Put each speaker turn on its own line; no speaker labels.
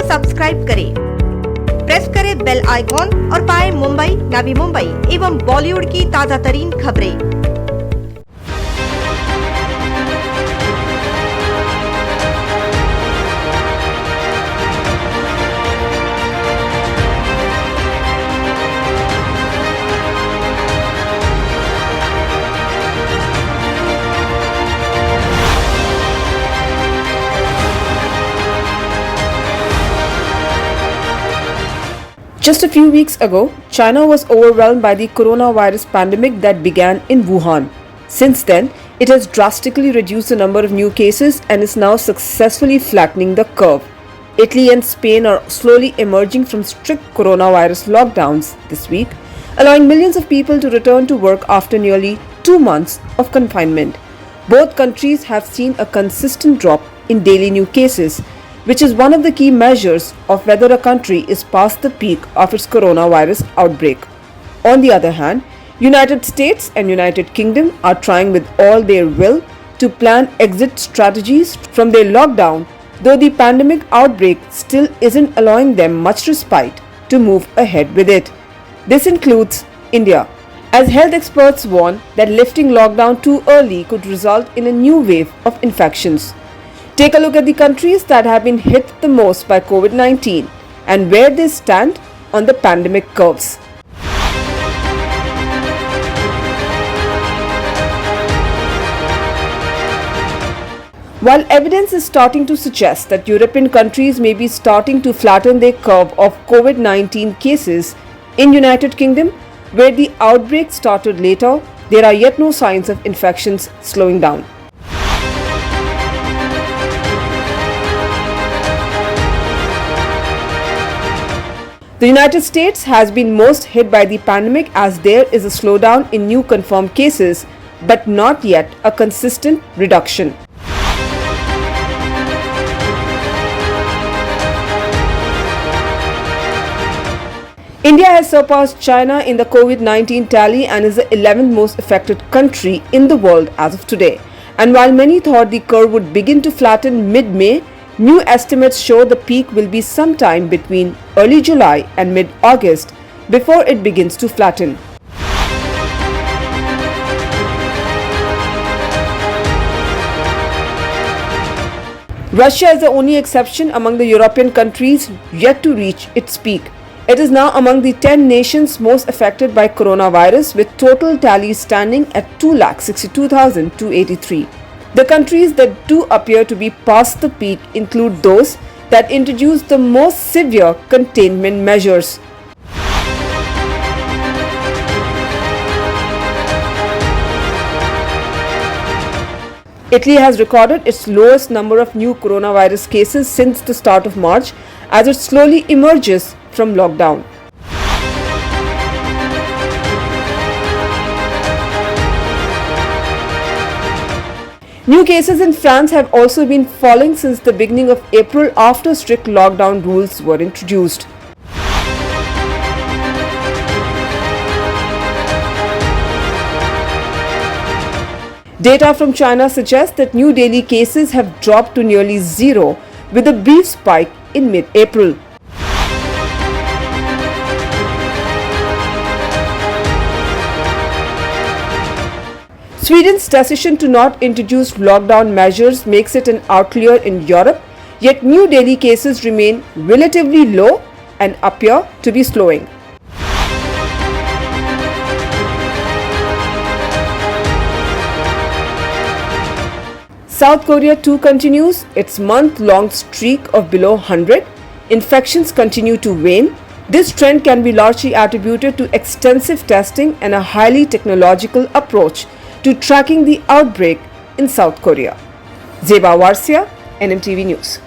Subscribe करें, press करें bell icon और पाएं मुंबई, नवी मुंबई एवं बॉलीवुड की ताजा तरीन खबरें।
Just a few weeks ago, China was overwhelmed by the coronavirus pandemic that began in Wuhan. Since then, it has drastically reduced the number of new cases and is now successfully flattening the curve. Italy and Spain are slowly emerging from strict coronavirus lockdowns this week, allowing millions of people to return to work after nearly 2 months of confinement. Both countries have seen a consistent drop in daily new cases, which is one of the key measures of whether a country is past the peak of its coronavirus outbreak. On the other hand, United States and United Kingdom are trying with all their will to plan exit strategies from their lockdown, though the pandemic outbreak still isn't allowing them much respite to move ahead with it. This includes India, as health experts warn that lifting lockdown too early could result in a new wave of infections. Take a look at the countries that have been hit the most by COVID-19 and where they stand on the pandemic curves. While evidence is starting to suggest that European countries may be starting to flatten their curve of COVID-19 cases, in United Kingdom, where the outbreak started later, there are yet no signs of infections slowing down. The United States has been most hit by the pandemic as there is a slowdown in new confirmed cases, but not yet a consistent reduction. India has surpassed China in the COVID-19 tally and is the 11th most affected country in the world as of today. And while many thought the curve would begin to flatten mid-May, new estimates show the peak will be sometime between early July and mid-August before it begins to flatten. Russia is the only exception among the European countries yet to reach its peak. It is now among the 10 nations most affected by coronavirus, with total tally standing at 2,62,283. The countries that do appear to be past the peak include those that introduced the most severe containment measures. Italy has recorded its lowest number of new coronavirus cases since the start of March as it slowly emerges from lockdown. New cases in France have also been falling since the beginning of April after strict lockdown rules were introduced. Data from China suggests that new daily cases have dropped to nearly zero, with a brief spike in mid-April. Sweden's decision to not introduce lockdown measures makes it an outlier in Europe, yet new daily cases remain relatively low and appear to be slowing. South Korea too continues its month-long streak of below 100. Infections continue to wane. This trend can be largely attributed to extensive testing and a highly technological approach to tracking the outbreak in South Korea. Zeba Warsia, NMTV News.